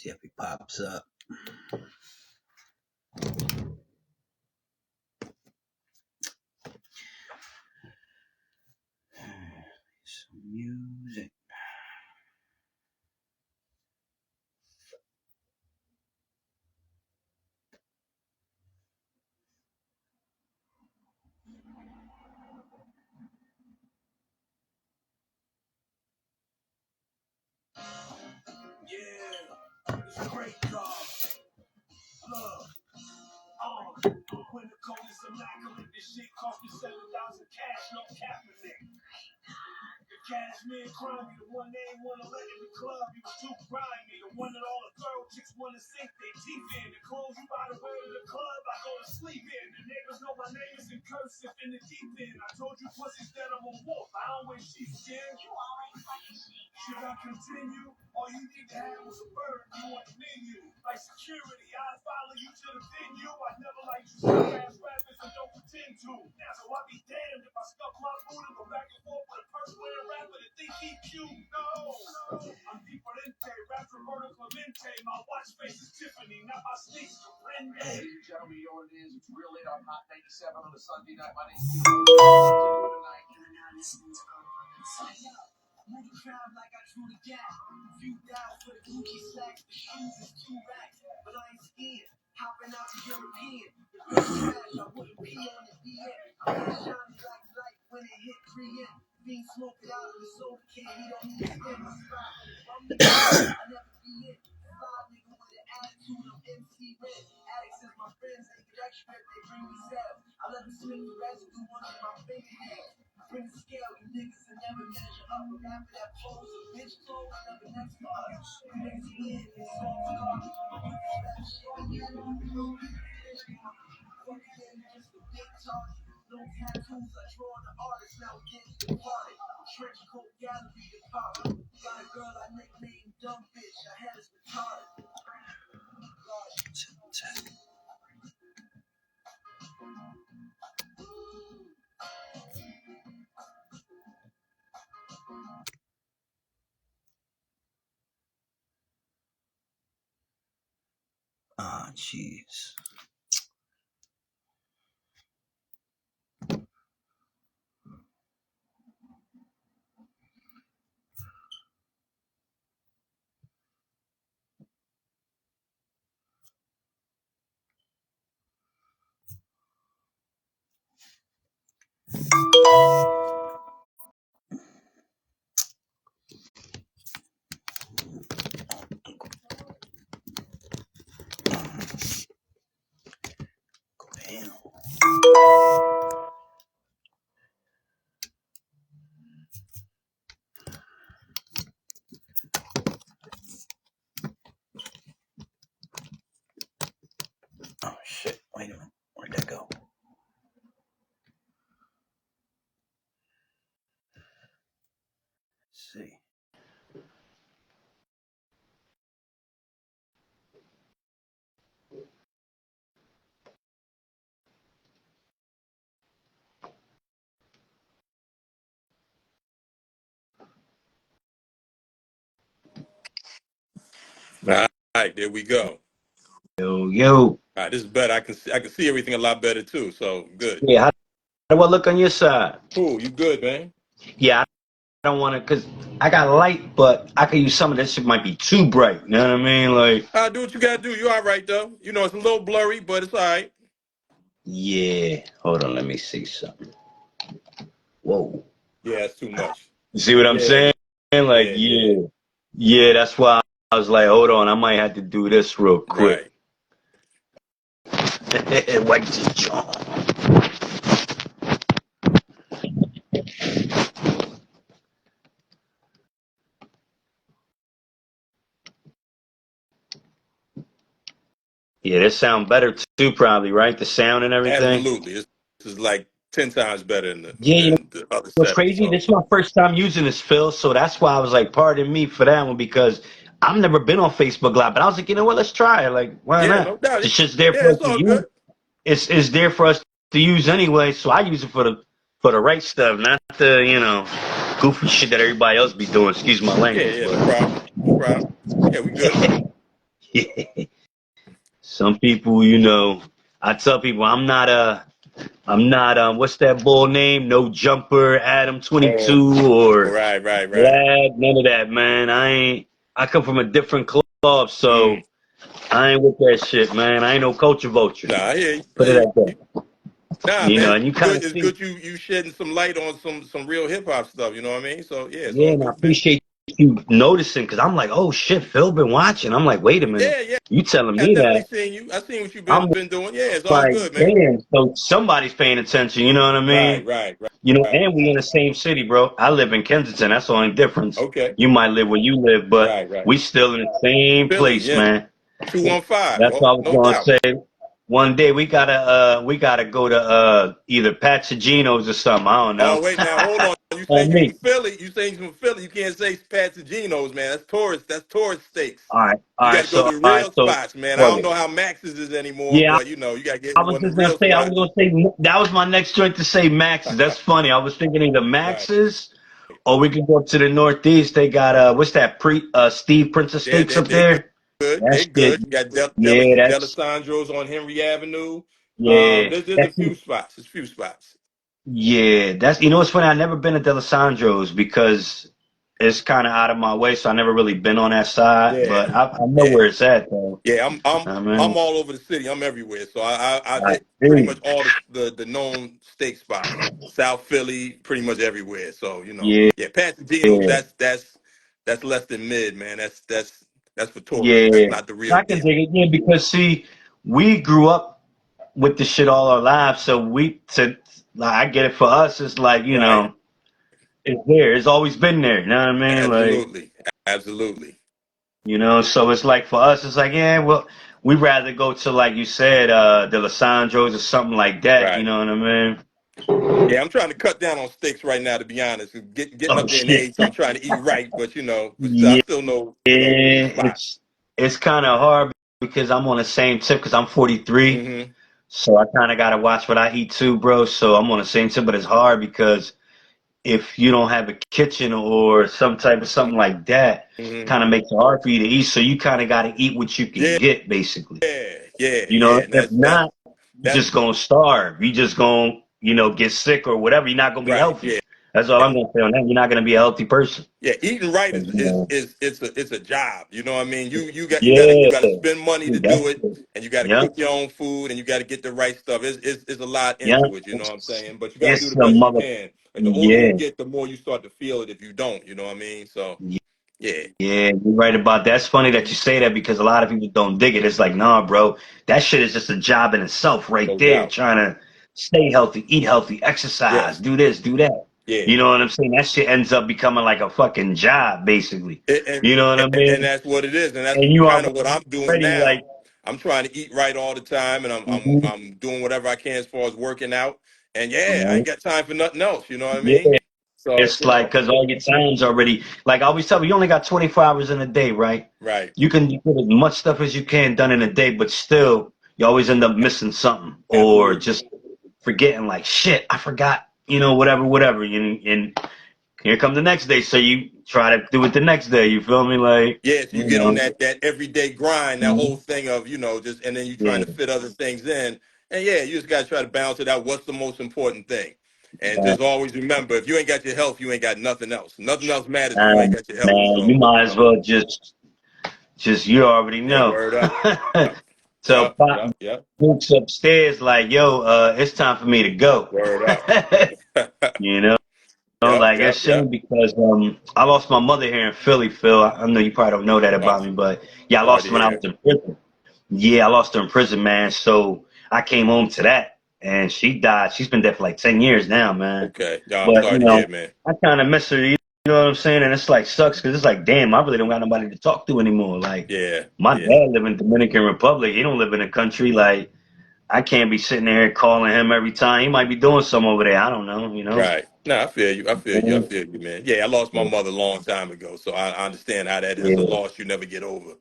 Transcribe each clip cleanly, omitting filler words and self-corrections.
See if he pops up. Some music. Yeah, it's a great car. Look. When the code is immaculate, this shit cost me 7,000 cash, no capping it. The cashmere crime, the one they ain't wanna let in the club, you was too grimy. The one that all the girl chicks wanna sink their teeth in. The clothes you buy to wear in the club, I go to sleep in. The neighbors know my name is in cursive in the deep end. I told you pussies that I'm a wolf, I don't wear sheep skin. You always fucking sheep. Should I continue? All you need to have was a bird, you want the menu. Like security, I'd follow you to the venue. I never liked you ass rappers and don't pretend to. Now so I be damned if I stuff my food and go back and forth with a purse wearing rapper that think he cute. No, I'm deeper than rapper Roberto Clemente. My watch face is Tiffany, not my sneaks comprende. Ladies and gentlemen, you know what it is. It's real late on Hot 97 on a Sunday night. My name's Phill tonight. You're now listening to Move the crowd like I drew the gap. Few down for the Gucci slacks. The shoes is 2 racks, but I ain't scared. Hopping out the European. The bitch trash, I wouldn't pee on the BN. I'm gonna shine black light when it hit 3M. Being smoked out of the soda can, he don't need to stand my spot. I'm nigga, I never be in. Fly nigga with an attitude, I'm MC Red. Addicts is my friends, they get extra if they bring me sales. I let them slip the residue under my fingernails. Bring the scale, you niggas will never measure up. But after that pose, a bitch clothes, I never next to us. Niggas win, it's all garbage. That shit, I get on the road. Fuck it, just a big target. No tattoos, I draw the artist, now against the party. Trench coat gallery department. Got a girl I nicknamed Dumb Bitch, her head is retarded. Ah, jeez. Damn. Oh shit, wait a minute. Where'd that go? Let's see. All right, there we go. Yo. All right, this is better. I can see everything a lot better too. So good. Yeah, how do I look on your side? Cool. You good, man? Yeah, I don't want to, because I got light, but I could use some of this shit might be too bright. You know what I mean? Like, Do what you gotta do. You all right though? You know it's a little blurry, but it's all right. yeah. Hold on, let me see something. Whoa. Yeah, it's too much. You see what I'm Yeah, saying? Like, yeah. yeah. Yeah, that's why I was like, hold on, I might have to do this real quick. Right. White John. Yeah, this sound better too, probably, right? The sound and everything. Absolutely. This is like 10 times better Yeah, you know than the other what's setup. crazy? So This is my first time using this, Phil. So that's why I was like, pardon me for that one, because I've never been on Facebook Live. But I was like, you know what? Let's try it. Like, why yeah, not? no doubt. It's just there Yeah, for us it's to all use. good. It's there for us to use anyway. So I use it for the right stuff, not the goofy shit that everybody else be doing. Excuse my Yeah, language, yeah, no but problem. No problem. Yeah, we good. Some people, I tell people I'm not what's that bull name? No Jumper, Adam Oh, 22 or right. Vlad, none of that, man. I come from a different club, Mm. so I ain't with that shit, man. I ain't no culture vulture. Nah, I hear you. I Put it hear like that. you. Nah, man, And you it's kind good. of It's see, good you shedding some light on some real hip hop stuff. You know what I mean? So yeah, it's yeah, all and I good, man. appreciate you noticing because I'm like, oh shit, Phil been watching. I'm like, wait a minute, Yeah. you telling I me definitely that? seen you. I seen what you've I'm been doing. Yeah, it's all like, good, man. damn, so somebody's paying attention. You know what I Right, mean? right, right, right. And we in the same city, bro. I live in Kensington. That's the only difference. Okay. You might live where you live, but Right. we still in the same Philly, place, yeah. man. 215. That's what I Oh, was no gonna doubt. say. One day we gotta go to either Pat's or something. I don't Oh, know. wait now, hold on. You say On you from me. Philly? You say you from Philly? You can't say Pasagenos, man. That's tourist. That's tourist steaks. All right, You got to go to the all right. real So, spots, man. I fuck don't it. know how Max's is anymore, Yeah, but you got to get I was one of just the gonna real say spots. that was my next joint to say Max's. That's funny. I was thinking either Right. Max's or we could go up to the Northeast. They got what's that Steve Prince of Yeah, Steaks up they there? good. That They shit. good. You got Yeah, Delisandro's on Henry Avenue. yeah. There's a few spots. There's a few spots. Yeah, that's what's funny. I never been to Delisandro's because it's kind of out of my way, so I never really been on that side. Yeah, But I know yeah. where it's at though. Yeah, I I'm mean, all over the city. I'm everywhere. So I've I hit pretty much see. all the known steak spots. South Philly, pretty much everywhere. So, Yeah, yeah, Pasagenos, yeah, that's less than mid, man. That's for tourists. That's yeah. not the real I can deal. dig it. Yeah, because see, we grew up with this shit all our lives, so like, I get it. For us, it's like Right. it's there. It's always been there. You know what I mean? Like. Absolutely. Absolutely. So it's like for us, it's like, yeah, well, we'd rather go to, like you said, the Lissandros or something like that, you Right. know what I mean? Yeah, I'm trying to cut down on steaks right now, to be honest. Getting Oh up there in shit. age, so I'm trying to eat right, but I Yeah, still know, the spot. it's kind of hard because I'm on the same tip because I'm 43. Mm-hmm. So I kind of got to watch what I eat too, bro. So I'm on the same tip, but it's hard because if you don't have a kitchen or some type of something like that, Mm-hmm. kind of makes it hard for you to eat. So you kind of got to eat what you can Yeah, get, basically. yeah. And If not, you that's just gonna starve. You just gonna, get sick or whatever. You're not gonna be right. healthy. Yeah. That's all I'm gonna say on that. You're not gonna be a healthy person. Yeah, eating right 'Cause, it's a job. You know what I mean? You yeah, got to spend money to dude, do it, and you got to yeah, cook your own food, and you got to get the right stuff. It's a lot yeah. into it. You know what I'm It's, saying? But you got to do it's the a best you mother. can. Like the older you Yeah, get, the more you start to feel it if you don't. You know what I mean? So yeah, yeah. You're right about that. It's funny that you say that because a lot of people don't dig it. It's like, nah, bro, that shit is just a job in itself, right no there. doubt. Trying to stay healthy, eat healthy, Yeah, exercise, do this, do that. yeah. You know what I'm saying? That shit ends up becoming like a fucking job, basically. It, and, You know what I and mean? that's what it is, and that's And you kind of what I'm doing already now. like, I'm trying to eat right all the time, and mhm, I'm doing whatever I can as far as working out. And yeah, I ain't right? got time for nothing else. You know what I Yeah, mean? So it's like because all your time's already like I always tell you, you only got 24 hours in a day, right? right, You can get as much stuff as you can done in a day, but still you always end up missing something or absolutely. just forgetting like shit, I forgot, whatever. And here come the next day, so you try to do it the next day. You feel me? Like Yeah, so you you get on know, that everyday grind, that whole mhm, thing of just, and then you trying yeah, to fit other things in, and yeah, you just got to try to balance it out. What's the most important thing? And uh, just always remember, if you ain't got your health, you ain't got nothing else. Nothing else matters if you ain't man, got your health. you So might as well just you already yeah, know. word up. So Yep, pop yep, yep. Luke's upstairs, like, yo, it's time for me to go. Word up. you know, Yep, like it's yep, shame yep. because I lost my mother here in Philly, Phil. I know you probably don't know that Oh, about me, but yeah, I sorry lost to her when I hear. was in prison. Yeah, I lost her in prison, man. So I came home to that, and she died. She's been dead for like 10 years now, man. Okay. No, I'm But sorry to hear, man. I kind of miss her. You know what I'm saying? And it's like sucks because it's like, damn, I really don't got nobody to talk to anymore. Like Yeah, my yeah. dad live in Dominican Republic. He don't live in the country. Like I can't be sitting there calling him every time. He might be doing something over there. I don't know. Right. No, I feel you. I feel you. I Yeah, feel you, man. Yeah, I lost my mother a long time ago, so I understand how that is a yeah. loss you never get over.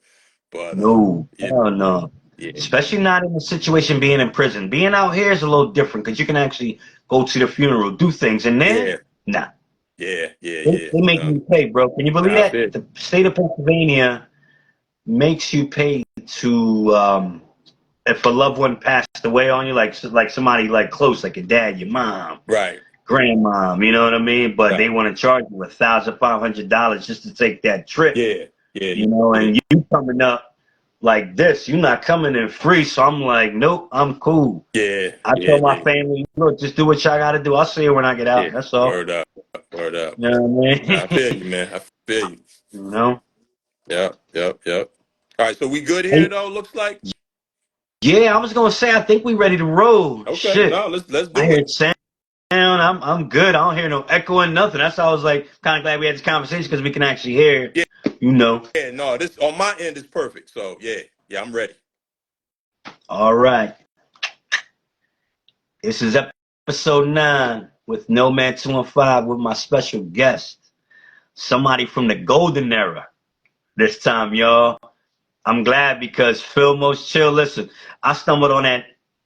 But No, yeah, hell no. yeah, Especially not in the situation being in prison. Being out here is a little different because you can actually go to the funeral, do things. In there, yeah, nah. yeah. They make No, you pay, bro. Can you no, believe I that? feel you. The state of Pennsylvania makes you pay to if a loved one passed away on you, like somebody like close, like your dad, your mom, Right. grandmom, you know what I mean? But they Right. want to charge you $1,500 just to take that trip, Yeah. Yeah. you know, Yeah. and you coming up like this, you're not coming in free. So I'm like, nope, I'm cool. Yeah. I Yeah. tell my Yeah. family, look, just do what y'all got to do. I'll see you when I get Yeah. out. That's all. Word up. Word up. You know what I Nah, I feel mean? you, man. I feel you. You know? Yep. Yep. Yep. All right. So we good here Hey, though. Looks like. yeah, I was gonna say, I think we ready to roll. Okay. Shit, No. Let's I do hear it. it sound. I'm good. I don't hear no echoing, nothing. That's why I was like, kind of glad we had this conversation because we can actually hear. Yeah. You know. Yeah. No. This on my end is perfect. So yeah. Yeah. I'm ready. All right. This is episode 9 with No Man 215 with my special guest, somebody from the golden era. This time, y'all. I'm glad because Phill Most Chill. Listen, I stumbled on that.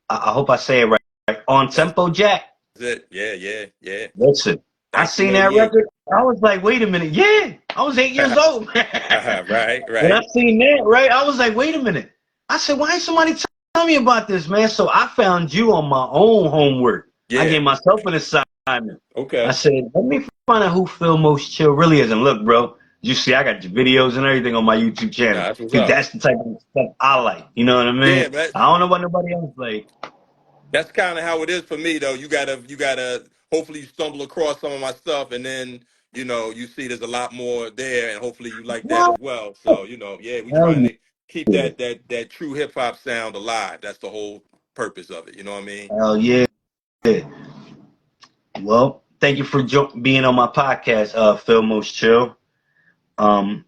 I hope I say it right. On That's Tempo Jack. it. Yeah. Yeah. Yeah. Listen, I seen that 1988. record. I was like, wait a minute. Yeah, I was 8 years old. Right. When I Right. seen that, right, I was like, wait a minute. I said, why ain't somebody tell me about this, man? So I found you on my own homework. I Yeah. gave myself an assignment. I Okay. said, let me find out who Phill Most Chill really is. And look, bro, you see, I got your videos and everything on my YouTube channel. Nah, that's what's Cause up. that's the type of stuff I like. You know what I Yeah, mean? man. I don't know what nobody else like. That's kind of how it is for me, though. You gotta. Hopefully, you stumble across some of my stuff, and then you see there's a lot more there, and hopefully, you like that as What? well. So, yeah, we Hell trying to keep yeah. that true hip hop sound alive. That's the whole purpose of it. You know what I mean? Hell yeah. Well, thank you for being on my podcast, Phill Most Chill. Um,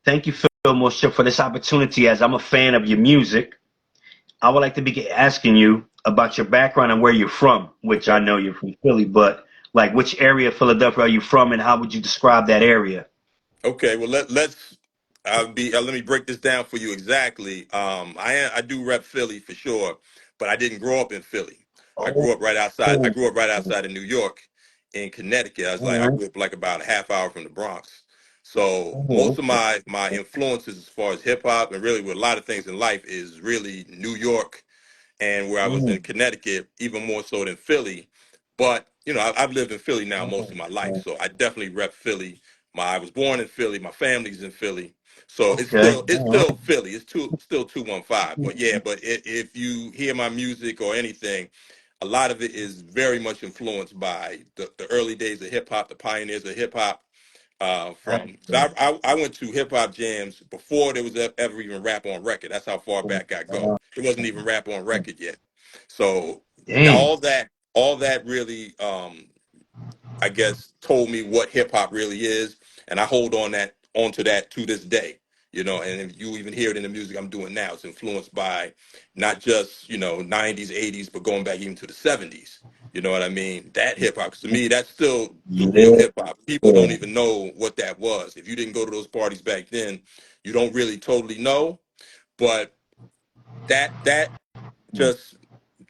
Thank you, Phill Most Chill, for this opportunity. As I'm a fan of your music, I would like to be asking you about your background and where you're from, which I Okay. know you're from Philly, but like which area of Philadelphia are you from, and how would you describe that area? Okay, well let's let me break this down for you exactly. I do rep Philly for sure, but I didn't grow up in Philly. I Oh, grew up right outside. I all grew up right outside of New York, in Connecticut. I right. grew up like about a half hour from the Bronx. So most Oh, of my influences as far as hip hop and really with a lot of things in life is really New York and where I was in Connecticut, even more so than Philly. But I've lived in Philly now most of my life, so I definitely rep Philly. I was born in Philly. My family's in Philly, so it's okay. still it's All still Philly. It's still 215. But yeah, but if you hear my music or anything, a lot of it is very much influenced by the early days of hip hop, the pioneers of hip hop, from so I went to hip hop jams before there was ever even rap on record. That's how far back I go. It wasn't even rap on record yet. So Damn. all that really I guess told me what hip hop really is, and I hold onto that to this day. And if you even hear it in the music I'm doing now, it's influenced by not just 90s, 80s, but going back even to the 70s. You know what I mean? That hip hop, 'cause to me, that's still the real Yeah. hip hop. People don't even know what that was. If you didn't go to those parties back then, you don't really totally know. But that just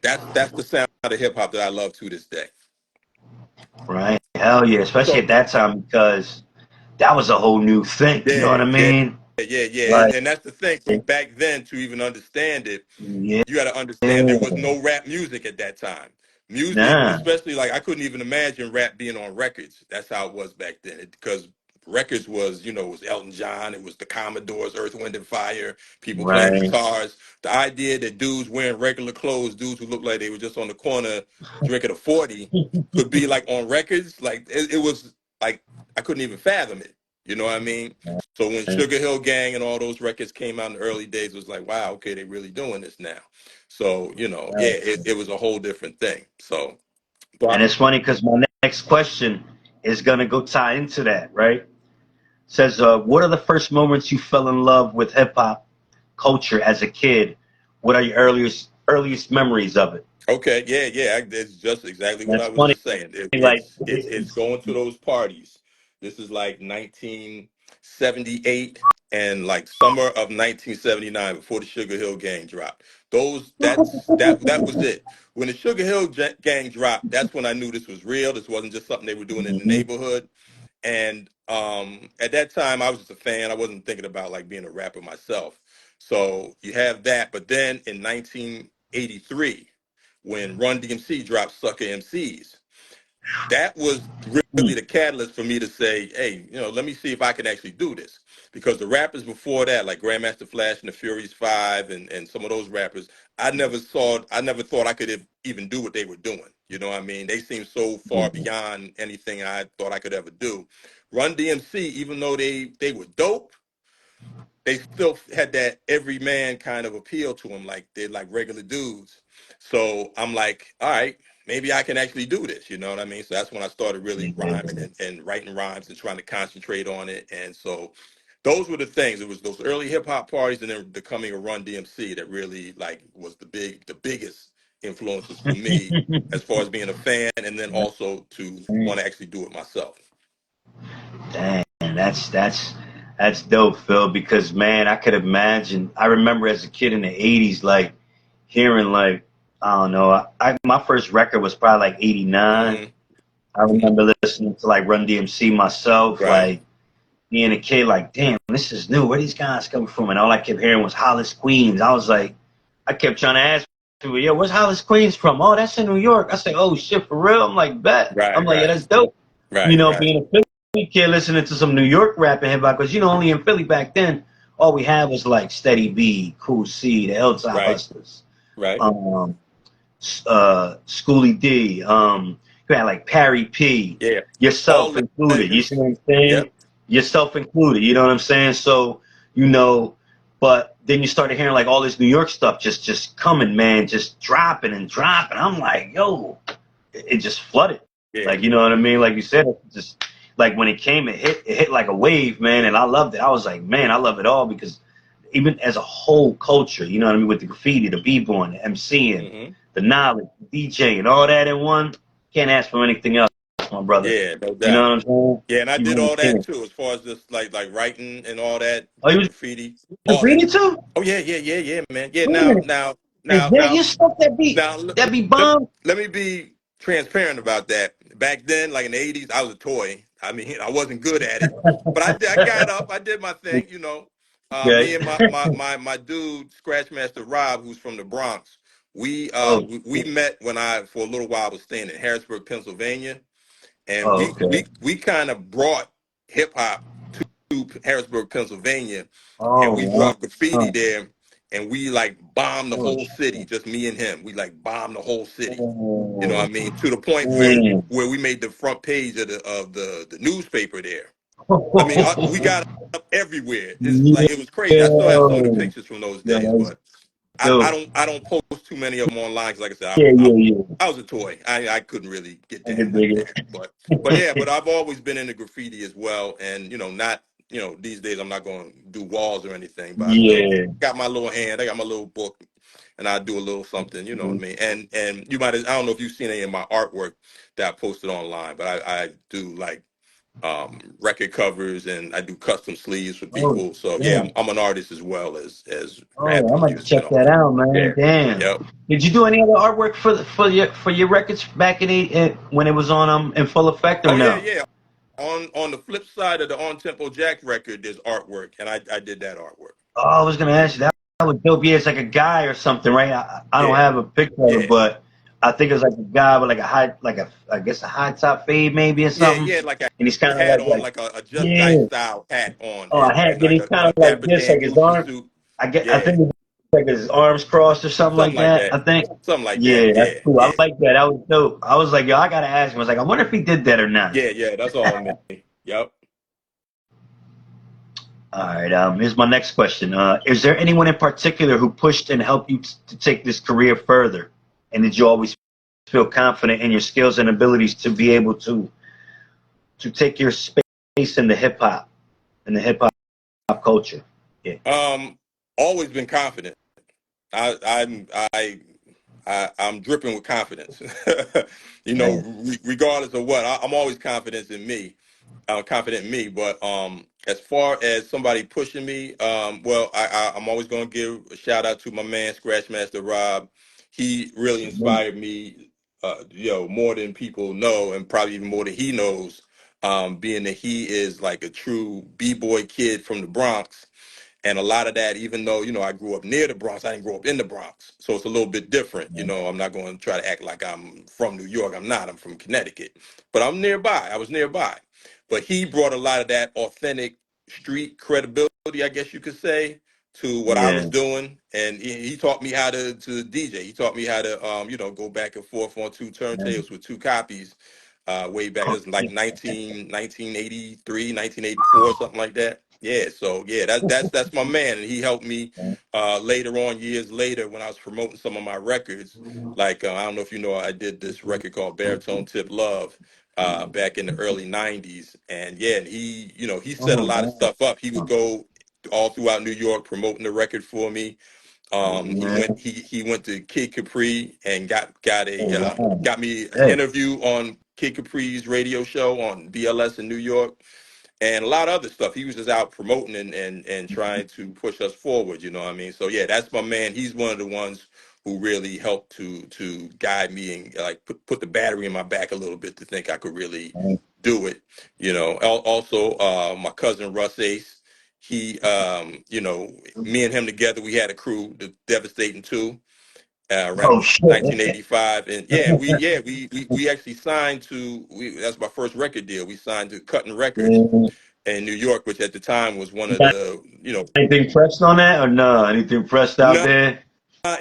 that's the sound of hip hop that I love to this day. Right. Hell yeah. Especially So at that time because that was a whole new thing. You know what yeah, I yeah, mean? yeah, Like, and that's the thing. See, back then, to even understand it, yeah. you got to understand there was no rap music at that time. Music, Nah. especially like I couldn't even imagine rap being on records. That's how it was back then. Because records was, it was Elton John, it was the Commodores, Earth, Wind and Fire, people playing Right. guitars. The idea that dudes wearing regular clothes, dudes who looked like they were just on the corner drinking a 40, could be like on records, like it was like I couldn't even fathom it. You know what I mean? So when Sugar Hill Gang and all those records came out in the early days, it was like, wow, okay, they're really doing this now. So, yeah, it was a whole different thing. So, And but it's funny because my next question is gonna go tie into that, right? Says, what are the first moments you fell in love with hip hop culture as a kid? What are your earliest memories of it? okay, yeah, yeah, it's just exactly what I That's was funny. just saying. It, Like, it's it's it's going to those parties. This is like 1978 and like summer of 1979 before the Sugar Hill Gang dropped. That was it. When the Sugar Hill Gang dropped, that's when I knew this was real. This wasn't just something they were doing in the mhm, neighborhood. And at that time, I was just a fan. I wasn't thinking about like being a rapper myself. So you have that. But then in 1983, when Run DMC dropped Sucker MCs, that was really the catalyst for me to say, hey, let me see if I can actually do this. Because the rappers before that, like Grandmaster Flash and the Furious Five and some of those rappers, I never thought I could even do what they were doing. You know what I mean? They seemed so far beyond anything I thought I could ever do. Run DMC, even though they were dope, they still had that every man kind of appeal to them, like they're like regular dudes. So I'm like, all right, maybe I can actually do this. You know what I mean? So that's when I started really rhyming and writing rhymes and trying to concentrate on it. And so those were the things. It was those early hip hop parties and then becoming a Run DMC that really like was the biggest influences for me as far as being a fan and then also to want to actually do it myself. Damn, that's dope, Phil. Because man, I could imagine. I remember as a kid in the '80s, like hearing like I don't know. My first record was probably like '89. Hmm. I remember listening to like Run DMC myself, Right, like being a kid, like damn, this is new. Where these guys coming from? And all I kept hearing was Hollis, Queens. I was like, I kept trying to ask people, yo, where's Hollis, Queens from? Oh, that's in New York. I said, oh shit, for real? I'm like, bet. I'm right, like, yeah, right, that's dope. right, right. Being a Philly kid listening to some New York rap and hip hop, because only in Philly back then, all we had was like Steady B, Cool C, the Hilltop Right, Hustlers, right. um, Schoolie D, you had like Parry P, Yeah. All yourself included. You see legends. what I'm saying? Yep. Yourself included. You know what I'm saying? So, you know, but then you started hearing like all this New York stuff just coming, man, just dropping and dropping. I'm like, yo, it just flooded. Yeah. Like, you know what I mean? Like you said, it just like when it came, it hit like a wave, man. And I loved it. I was like, man, I love it all because even as a whole culture, you know what I mean, with the graffiti, the b-boying, the MCing, Hmm. the knowledge, the DJ, and all that in one, can't ask for anything else, my brother. Yeah, no You know doubt. what I'm saying? Yeah, and I You did really all that can't. too, as far as just like writing and all that, Oh, you was graffiti, all that. graffiti too? Oh yeah, yeah, yeah, yeah, man. Yeah, Wait a minute. Is that now, your stuff now, that be let, bomb? let me be transparent about that. Back then, like in the '80s, I was a toy. I mean, I wasn't good at it, but I got up, I did my thing. Me Okay. and my dude, Scratchmaster Rob, who's from the Bronx. Oh, We met when I for a little while was staying in Harrisburg, Pennsylvania, and oh, okay. we kind of brought hip hop to Harrisburg, Pennsylvania, and we Oh, brought graffiti wow. there, and we like bombed the Oh, whole city, shit. just me and him. We like bombed the whole city. You know what Oh, I mean? To the point damn. where we made the front page of the newspaper there. I mean, we got up everywhere. It's like it was crazy. I still have some of the Yo, pictures from those yo, days, that's but I dope. don't post too many of them online. 'Cause like I said, Yeah, yeah, yeah. I was a toy. I couldn't really get I down can like dig that. But yeah, but I've always been into graffiti as well. And not these days I'm not going to do walls or anything, but I still Yeah. got my little hand. I got my little book, and I do a little something. You know what I mean? And you might I don't know if you've seen any of my artwork that I posted online, but I do like record covers and I do custom sleeves for Oh, people. So yeah, damn. I'm an artist as well as Oh, I rapping, might music, and check all that that. out, man. Yeah. Damn. Yep. Did you do any other artwork for your records back when it was on in full effect or Oh yeah, no? yeah. On the flip side of the On Tempo Jack record, there's artwork, and I did that artwork. Oh, I was gonna ask you that. That was dope. Yeah, it's like a guy or something, right? I don't Yeah, have a picture of it, yeah, but I think it's like a guy with like a high, like a, I guess a high top fade maybe or yeah, something. yeah. Like I And he's kind of had on like, like a Just Nice yeah. style hat on, Oh, I had, and and like he's kind a of like Dapper this, Dan like his booster arm. suit. I Yeah, think it's like his arms crossed or something something like like that. that. I think. Something like that. Yeah, that's Yeah, cool. I yeah, like that. That was dope. I was like, yo, I gotta ask him. I was like, I wonder if he did that or not. yeah, yeah. That's all me. Yep. All right. Here's my next question. Is there anyone in particular who pushed and helped you to take this career further? And did you always feel confident in your skills and abilities to be able to take your space in the hip hop culture? Yeah. Um, Always been confident. I I'm I'm dripping with confidence. Right. Regardless of what, I'm always confident in me. Confident in me. But as far as somebody pushing me, well, I'm always going to give a shout out to my man Scratchmaster Rob. He really inspired me, more than people know, and probably even more than he knows. Being that he is like a true b-boy kid from the Bronx, And a lot of that, even though, I grew up near the Bronx, I didn't grow up in the Bronx. So it's a little bit different. I'm not going to try to act like I'm from New York. I'm not. I'm from Connecticut. But I'm nearby. I was nearby. But he brought a lot of that authentic street credibility, I guess you could say, to what I was Yeah. doing. And he taught me how to DJ. He taught me how to, go back and forth on two turntables with two copies way back. It was like 1983, 1984, something like that. Yeah, so yeah, that's my man, and he helped me later on, years later, when I was promoting some of my records. Like I don't know if you know, I did this record called Baritone Tip Love back in the early '90s, and yeah, and he set a Oh, lot of wow. stuff up. He would go all throughout New York promoting the record for me. He Yeah. went to Kid Capri and got Oh, a wow. got me an Hey. interview on Kid Capri's radio show on BLS in New York, and a lot of other stuff. He was just out promoting and trying to push us forward. You know what I mean? So yeah, that's my man. He's one of the ones who really helped to guide me and like put the battery in my back a little bit to think I could really do it. Also, my cousin Russ Ace. He, me and him together, we had a crew, the Devastating Two, around Oh, shit. 1985, and we actually signed to. That's my first record deal. We signed to Cutting Records Yeah. in New York, which at the time was one You of got the, anything pressed on that or no? Anything pressed out no, there?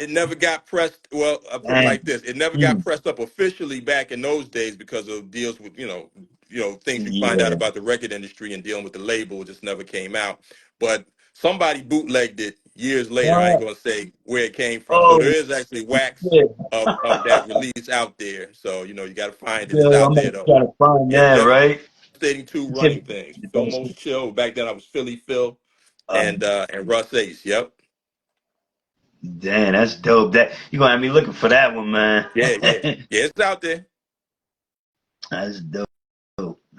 it never got pressed. Well, I put it Dang. like this: it never got Mm. pressed up officially back in those days because of deals with, things you find out Yeah. about the record industry and dealing with the label. It just never came out. But somebody bootlegged it years later. I ain't What? gonna say where it came from. So there Oh, is actually wax shit. of that release out there. So you got to find it. It's Yo, out I'm there gonna though. try to find Yeah, that, right? Devastating Two You running said- things. Phill Most Chill. Back then I was Philly Phil Uh, and Russ Ace. Yep. damn, that's dope. That you gonna have me looking for that one, man. Yeah, yeah, yeah. It's out there. That's dope.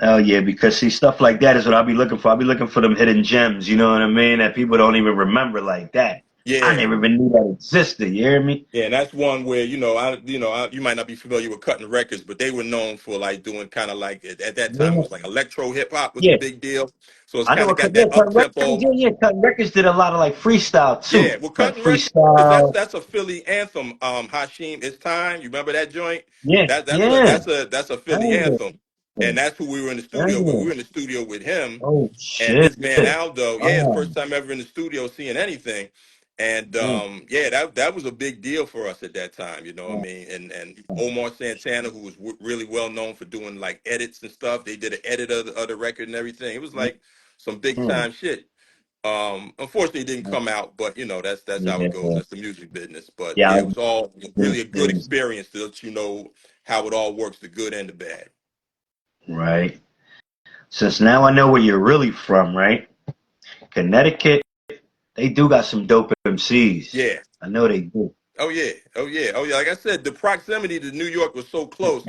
Oh yeah, because see, stuff like that is what I'll be looking for. I'll be looking for them hidden gems. You know what I mean? That people don't even remember like that. I Yeah, never even knew that existed. You hear me? yeah. And that's one where you might not be familiar with Cutting Records, but they were known for like doing kind of like at that time it Yeah, was like electro hip hop was a yeah. big deal. So it's I know kind of what got yeah, that up Cutting Records. tempo. Yeah, yeah. Cutting Records did a lot of like freestyle Yeah, too, well, like Cutting Records, freestyle. that's a Philly anthem. Hashim, it's time. You remember that joint? Yeah, That's a yeah. Philly Oh, anthem, and that's who we were in the studio with. We oh, were in the studio with him oh and shit. his man Aldo. Yeah, the Oh, first time ever in the studio seeing anything, and mm, yeah, that was a big deal for us at that time. You know what I mm, mean? And Omar Santana, who was really well known for doing like edits and stuff. They did an edit of the record and everything. It was mm, like some big mm. time shit. Unfortunately, it didn't come out, but that's how it goes. Yeah, That's the music business. But yeah. yeah, it was all really a good Business, experience to let you know how it all works, the good and the bad. right? Since now I know where you're really from, right? Connecticut, they do got some dope MCs. Yeah. I know they do. Oh yeah. Oh yeah. Oh yeah. Like I said, the proximity to New York was so close.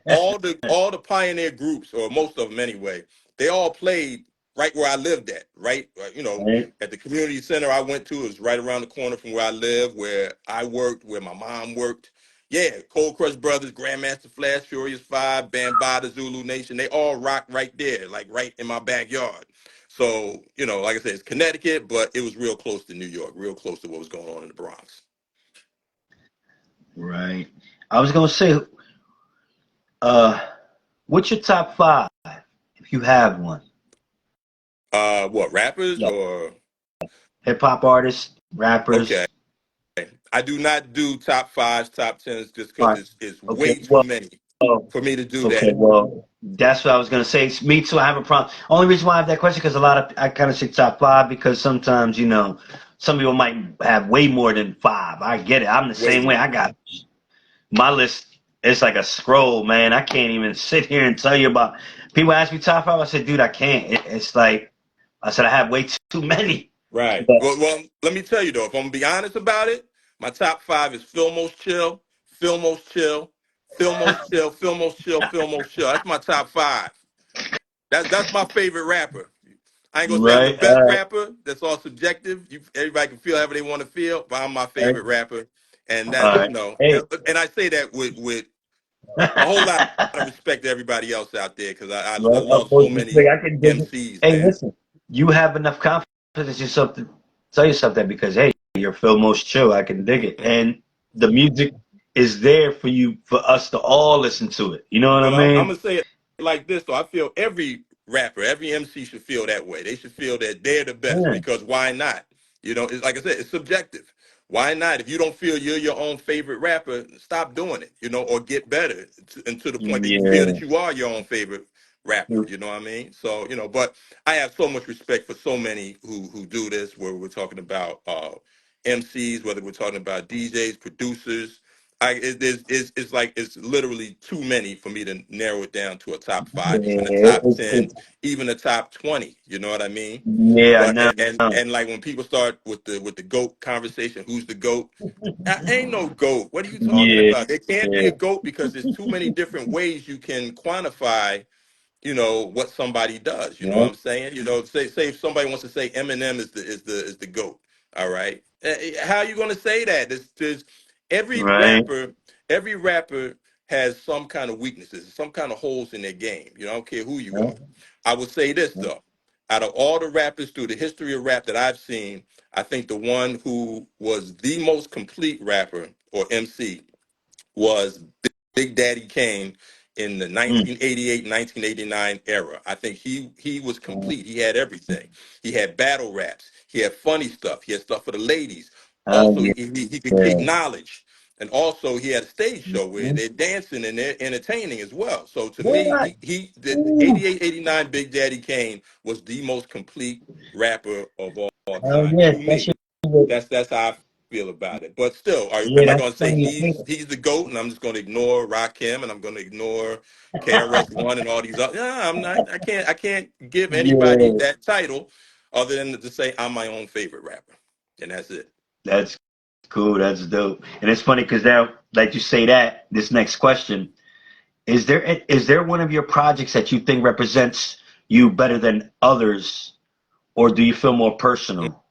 All the pioneer groups, or most of them anyway, they all played right where I lived at. Right. Right? At the community center I went to, it was right around the corner from where I live, where I worked, where my mom worked. Yeah, Cold Crush Brothers, Grandmaster Flash, Furious Five, Bambaataa, Zulu Nation, they all rock right there, like right in my backyard. So, like I said, it's Connecticut, but it was real close to New York, real close to what was going on in the Bronx. Right. I was gonna say, uh, what's your top five if you have one? What, rappers Yeah. or Hip hop artists, okay. rappers. I do not do top fives, top tens just All because right. it's Okay. way too many Well, for me to do okay. that. Well, that's what I was gonna say. It's me too. I have a problem. Only reason why I have that question because a lot of I kind of say top five because sometimes some people might have way more than five. I get it. I'm the Way same way. I got my list. It's like a scroll, man. I can't even sit here and tell you about. People ask me top five. I said, dude, I can't. It's like I said, I have way too many. right. But Well, let me tell you though, if I'm gonna be honest about it, my top five is Phill Most Chill, Phill Most Chill, Phill Most Chill, Phill Most Chill, Phill Most Chill. That's my top five. That's my favorite rapper. I ain't gonna say I'm the right, best rapper. That's all subjective. Everybody can feel however they want to feel, but I'm my right, favorite rapper, and all that's right. Hey, and I say that with a whole lot of right. respect to everybody else out there because I Of love course, so this thing many I can dig it. MCs, Hey, man. listen, you have enough confidence in yourself to. tell yourself that because hey, you're Phill Most Chill. I can dig it, and the music is there for you, for us to all listen to it. You know what I Well, I'm mean? gonna say it like this, though. I feel every rapper, every MC should feel that way. They should feel that they're the best Yeah. because why not? You know, it's like I said, it's subjective. Why not? If you don't feel you're your own favorite rapper, stop doing it. You know, or get better and to the point that you feel that Yeah. you are your own favorite rapper. You know what I mean? So you know, but I have so much respect for so many who do this. Where we're talking about MCs, whether we're talking about DJs, producers. It's like it's literally too many for me to narrow it down to a top five, even a Yeah. top 10, even a top 20. You know what I mean? Yeah. But No. and like when people start with the GOAT conversation, who's the GOAT? Ain't no GOAT. What are you talking Yeah. about? There can't be a GOAT because there's too many different ways you can quantify what somebody does. You know what Yeah. I'm saying? Say if somebody wants to say Eminem is the GOAT. All right. How are you going to say that? There's every Right. rapper, every rapper has some kind of weaknesses, some kind of holes in their game. I don't care who you Yeah. are. I would say this though. Out of all the rappers through the history of rap that I've seen, I think the one who was the most complete rapper or MC was Big Daddy Kane in the Mm. 1988, 1989 era. I think he was complete. He had everything. He had battle raps. He had funny stuff. He had stuff for the ladies. Also, Yeah. he could kick knowledge. And also, he had a stage show where Mhm. they're dancing and they're entertaining as well. So to me, What? he the Ooh. 88, 89 Big Daddy Kane was the most complete rapper of all Oh time yeah, to especially me. with, That's how I feel about it. But still, yeah, am I that's going to say funny you say he's the goat, and I'm just going to ignore Rakim, and I'm going to ignore KRS One and all these other? Yeah, I'm not. I can't give anybody Yeah, that title other than to say I'm my own favorite rapper, and that's it. that's cool. That's dope. And it's funny because now, like you say that, this next question, is there one of your projects that you think represents you better than others, or do you feel more personal?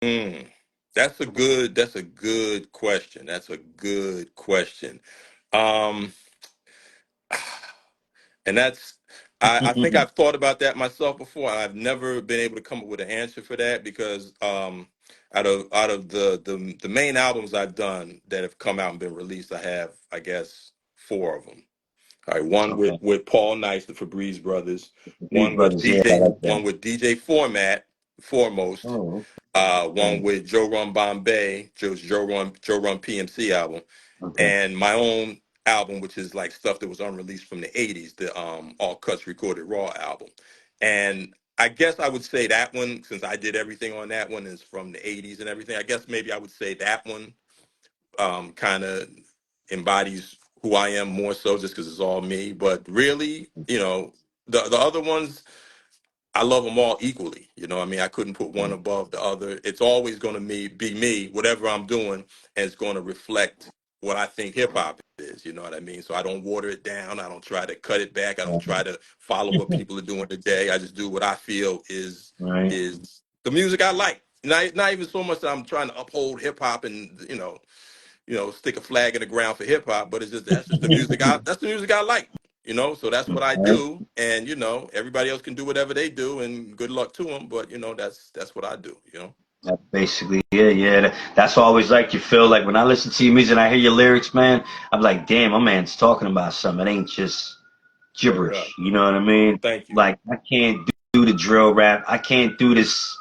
Mm, that's a good question. That's a good question. Um, And that's I think I've thought about that myself before. I've never been able to come up with an answer for that because out of the main albums I've done that have come out and been released, I have I guess four of them. All right, one with Okay. Paul Nice, the Febreze Brothers, The Three Brothers, yeah, I like One that. with DJ Format, Foremost, Oh, one okay. with Joe Run Bombay, Joe Run PMC album, Okay. and my own album, which is like stuff that was unreleased from the '80s, the All Cuts Recorded Raw album. And I guess I would say that one, since I did everything on that one, is from the '80s and everything. I guess maybe I would say that one kind of embodies who I am more so, just because it's all me. But really, the other ones I love them all equally. I mean, I couldn't put one above the other. It's always going to be me, whatever I'm doing, and it's going to reflect what I think hip hop is. You know what I mean? So I don't water it down. I don't try to cut it back. I don't try to follow what people are doing today. I just do what I feel is Right. is the music I like. Not even so much that I'm trying to uphold hip hop and stick a flag in the ground for hip hop, but it's just that's the music I like. So that's what I Right. do, and everybody else can do whatever they do, and good luck to them. But that's what I do. That's basically it. Yeah, that's always like you feel like when I listen to your music and I hear your lyrics, man. I'm like, damn, my man's talking about something. It ain't just Word gibberish. up. You know what I mean? Thank you. Like I can't do the drill rap. I can't do this.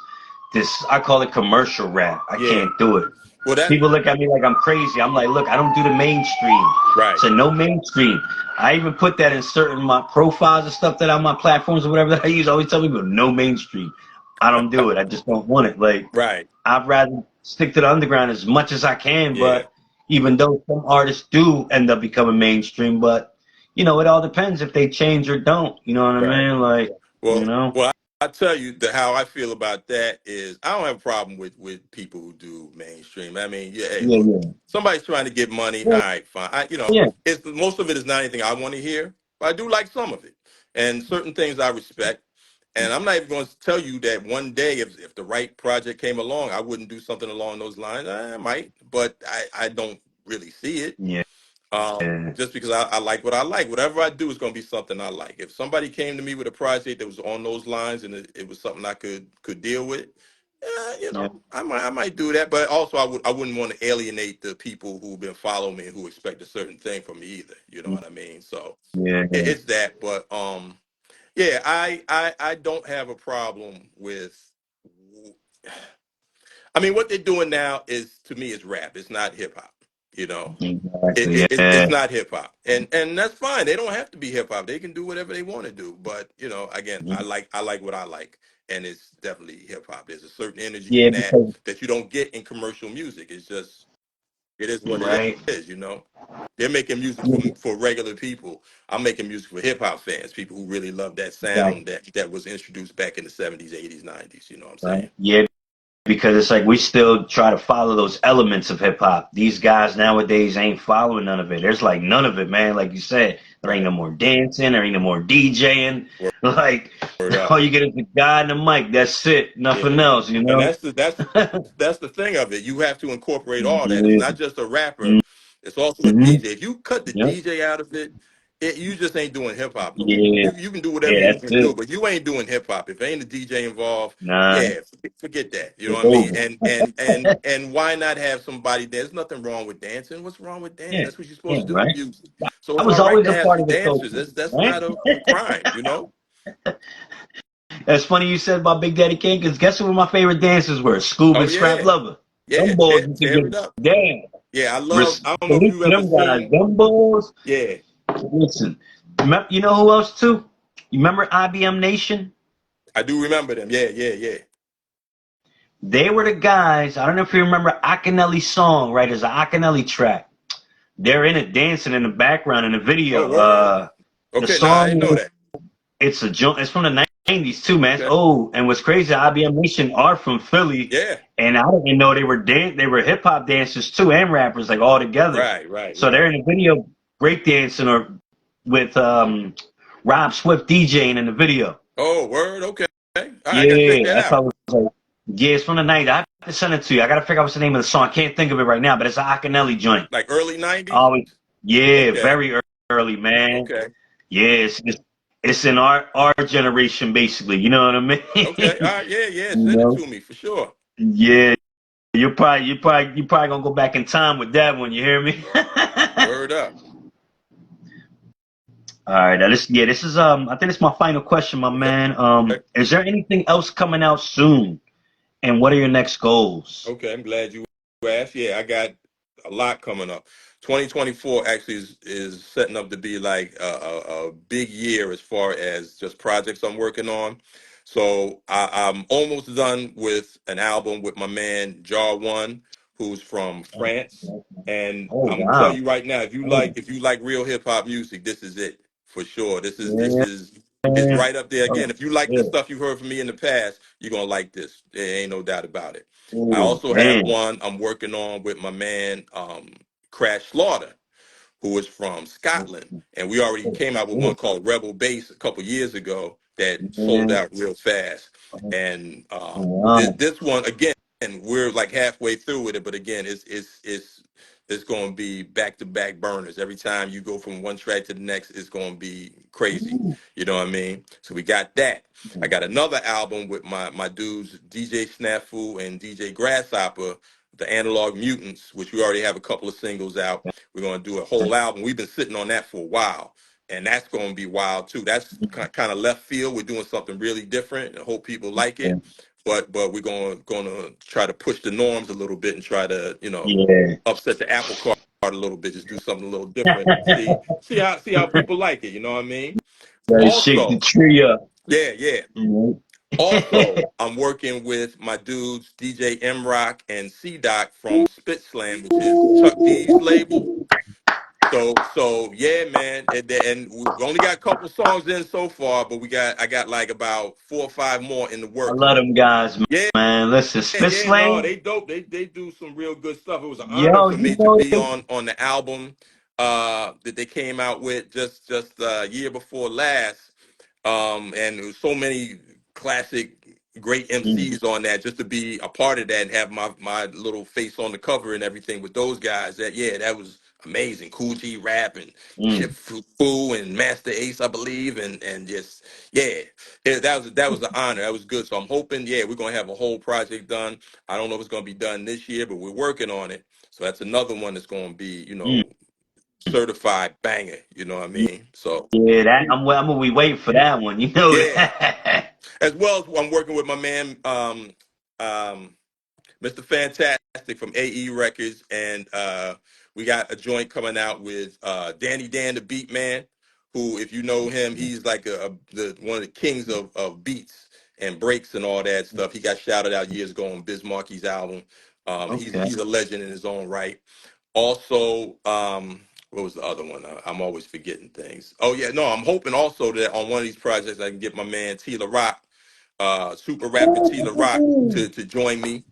I call it commercial rap. I Yeah. can't do it. Well, that People look at me like I'm crazy. I'm like, look, I don't do the mainstream. right. So no mainstream. I even put that in certain my profiles and stuff that on my platforms or whatever that I use. I always tell people no mainstream. I don't do it. I just don't want it. Like Right. I'd rather stick to the underground as much as I can, Yeah. but even though some artists do end up becoming mainstream, but it all depends if they change or don't. You know what I Right. mean? Like, you Well, know? well, I tell you how I feel about that is I don't have a problem with people who do mainstream. I mean, yeah, hey, Yeah, look, yeah. somebody's trying to get money. All Yeah, right, fine. yeah. It's most of it is not anything I want to hear, but I do like some of it, and certain things I respect. And I'm not even going to tell you that one day, if the right project came along, I wouldn't do something along those lines. I might, but I don't really see it. Yeah. Just because I like what I like. Whatever I do is going to be something I like. If somebody came to me with a project that was on those lines and it was something I could deal with, You Yeah. know, I might do that, but also I wouldn't want to alienate the people who've been following me and who expect a certain thing from me either. You know what I mean? So Yeah. it's that, but yeah, I don't have a problem with. I mean, what they're doing now is to me is rap. It's not hip hop. You know, Exactly. it's Yeah. not hip hop, and that's fine. They don't have to be hip hop. They can do whatever they want to do. But you know, again, I like what I like, and it's definitely hip hop. There's a certain energy Yeah, in that because that you don't get in commercial music. It's just it is what it right. is. You know, they're making music Yeah, for regular people. I'm making music for hip hop fans, people who really love that right. sound that was introduced back in the '70s, '80s, '90s. You know what I'm saying? Right. Yeah, because it's like we still try to follow those elements of hip hop. These guys nowadays ain't following none of it. There's like none of it, man. Like you said, there ain't Right. no more dancing, there ain't no more DJing. Like Word all up. you get is the guy and the mic. That's it. Nothing Yeah. else, you And know? that's the thing of it. You have to incorporate all that. It's Yeah. not just a rapper, it's also a Mm-hmm. DJ. If you cut the Yep. DJ out of it, you just ain't doing hip hop no more. Yeah. You can do whatever Yeah, you that's want to do, it. but you ain't doing hip hop. If ain't a DJ involved, Nah, yeah, forget that. You know it's what I mean? over. And why not have somebody dance? There's nothing wrong with dancing. What's wrong with dancing? Yeah. That's what you're supposed Yeah, to do in right? music. So I it's was all right always to a have part some of the dancers. culture, That's right? not a crime, you know? That's funny you said about Big Daddy Kane, because guess what my favorite dancers were? Scoob Oh and Scrap yeah. Lover. Yeah, Them boys used to tear get it up. down. Yeah, I love. I don't know if Salute you've to ever them guys. seen. Them boys. Yeah, Listen, you know who else too? You remember IBM Nation? I do remember them. Yeah, yeah, yeah. They were the guys. I don't know if you remember Akinelli's song, right? There's an Akinelli track. They're in it dancing in the background in the Oh, video. word. The Okay, nah, I didn't know song, that. it's from the 90s too, man. Okay. Oh, and what's crazy, IBM Nation are from Philly, Yeah. and I didn't know they were hip hop dancers too and rappers like all together. Right, right, So they're right. in the video breakdancing or with Rob Swift DJing in the video. Oh, word. Okay. All right, I gotta check Yeah, that that's how out. it was like. Yeah, it's from the 90s. I have to send it to you. I gotta figure out what's the name of the song. I can't think of it right now, but it's an Akinelli joint. Like early '90s. Always, yeah, Okay. very early, man. Okay. Yeah, it's in our generation basically. You know what I mean? Okay. All right. Yeah, yeah. You Send it know? to me for sure. Yeah, you probably gonna go back in time with that one. You hear me? Word up. All right, now this is I think it's my final question, my Okay. man. Okay. Is there anything else coming out soon? And what are your next goals? Okay, I'm glad you asked. Yeah, I got a lot coming up. 2024 actually is setting up to be like a big year as far as just projects I'm working on. So I'm almost done with an album with my man Jar One, who's from France. And Oh I'm gonna tell wow. you right now, Oh, if you like real hip hop music, this is it for sure. This yeah. is it's right up there again. Oh, If you like the yeah. stuff you heard from me in the past, you're gonna like this. There ain't no doubt about it. I Oh, also have damn. one I'm working on with my man Crash Slaughter, who is from Scotland, and we already Oh, came out with one shit. called Rebel Bass a couple years ago that sold Man. out real fast. Oh, And wow. this one again, we're like halfway through with it, but again, it's going to be back to back burners. Every time you go from one track to the next, it's going to be crazy. Ooh. You know what I mean? So we got that. I got another album with my dudes DJ Snafu and DJ Grasshopper, the Analog Mutants, which we already have a couple of singles out. We're going to do a whole album. We've been sitting on that for a while, and that's going to be wild too. That's kind of left field. We're doing something really different, and hope people like it. But we're going to try to push the norms a little bit and try to Yeah. upset the apple cart a little bit. Just do something a little different and see how people like it. You know what I mean? Gotta shake the Also, tree up. yeah, yeah. Mhm. Also, I'm working with my dudes DJ M Rock and C Doc from Spit Slam, which is Chuck D's label. So yeah, man, and we only got a couple songs in so far, but I got like about 4 or 5 more in the I works. love them guys, Yeah, man. Listen, Spit yeah, no, Slang, they dope. They do some real good stuff. It was an honor yo, for you me to know, be on the album that they came out with just a year before last. And there was so many classic great mm, MCs on that. Just to be a part of that and have my little face on the cover and everything with those guys. That was amazing. Cool G Rap and Chip Mm. Fu and Master Ace, I believe, and just that was the honor. That was good. So I'm hoping, we're gonna have a whole project done. I don't know if it's gonna be done this year, but we're working on it. So that's another one that's gonna be, Mm. certified banger. You know what I mean? So Yeah, that I'm gonna be waiting for that one. You know yeah. that. As well as I'm working with my man, um, Mr. Fantastic from AE Records, and we got a joint coming out with Danny Dan the Beat Man, who, if you know him, he's like one of the kings of beats and breaks and all that stuff. He got shouted out years ago on Biz Markie's album. Okay. He's a legend in his own right. Also, what was the other one? I'm always forgetting things. Oh yeah, no, I'm hoping also that on one of these projects I can get my man Tila Rock, super rapper Tila Rock, to join me,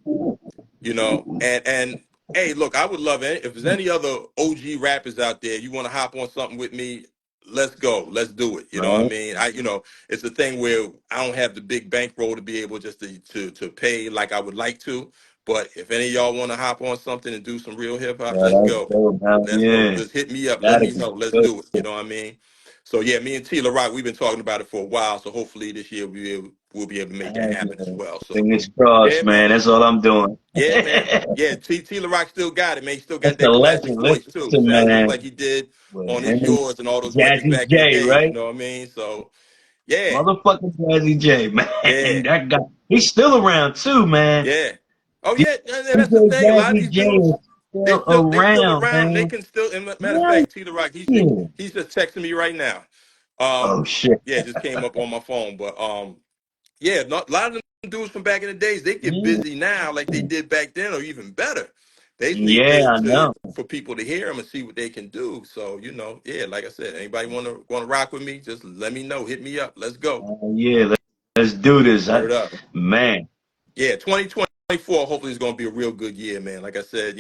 and hey, look, I would love it if there's any other OG rappers out there, you want to hop on something with me, let's go, let's do it. You know what I Right. mean? It's a thing where I don't have the big bankroll to be able just to pay like I would like to, but if any of y'all want to hop on something and do some real hip hop, Yeah, let's that's go. dope. Hell Let's go. yeah. Just hit me up, let That'll me be know, let's good. do it. You know what I mean? So yeah, me and Tila Rock, we've been talking about it for a while, so hopefully this year we'll be able to make that Hell happen as yeah. well. So Fingers yeah, crossed, man. man. That's all I'm doing. Yeah, man. That's Yeah, Tila Rock still got it, man. He still got a that classic legend. voice too. Listen, Sounds just man. like he did With on him It's and Yours and all those records Jazzy back in the J, days. You right? know what I mean? So yeah, Motherfucking Jazzy J, man. yeah, That guy, he's still around too, man. yeah. Oh yeah, that's the DJ thing. A lot of Jazzy these J is dudes, they still still around, around. They man. can still. And matter of Hell fact, Tila Rock, yeah. he's just texting me right now. Oh shit. Yeah, it just came up on my phone, but yeah, a lot of them dudes from back in the days, they get Mm. busy now like they did back then, or even better. They just need Yeah, I to know. for people to hear them and see what they can do. So yeah, like I said, anybody want to rock with me, just let me know, hit me up, let's go. Oh yeah, let's do this. Word up. Man, Yeah, 2024 hopefully is going to be a real good year, man. Like I said,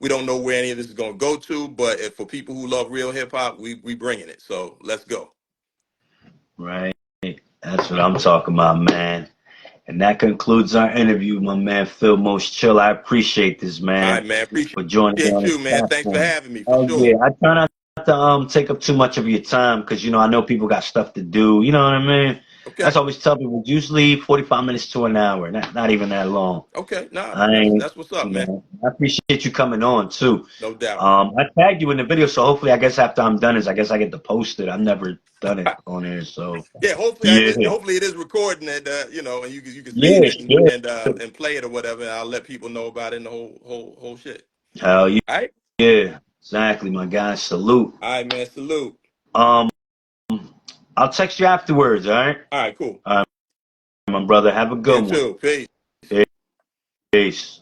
we don't know where any of this is going to go to, but if for people who love real hip hop, we bringing it. So let's go. right. That's what I'm talking about, man. And that concludes our interview, my man Phill Most Chill. I appreciate this, All man, right, man. for joining me Appreciate on this you, man. Thanks for platform. having me for Oh sure. yeah, I try not to take up too much of your time because I know people got stuff to do. You know what I mean? Okay. That's always tell people usually 45 minutes to an hour, not even that long. Okay. Nah, I man. That's ain't, that's what's up, man. I appreciate you coming on too. No doubt. I tagged you in the video, so hopefully, I guess after I'm done, I guess I get to post it. I've never done it on here, so Yeah, hopefully yeah, hopefully it is recording it, and you can save yeah, it and sure. and play it or whatever. And I'll let people know about it and the whole shit. Hell All right. yeah, exactly, my guy. Salute. All right, man. Salute. Um, I'll text you afterwards. All right, All right, cool. all right, my brother. Have a You good one. too. Peace. Peace.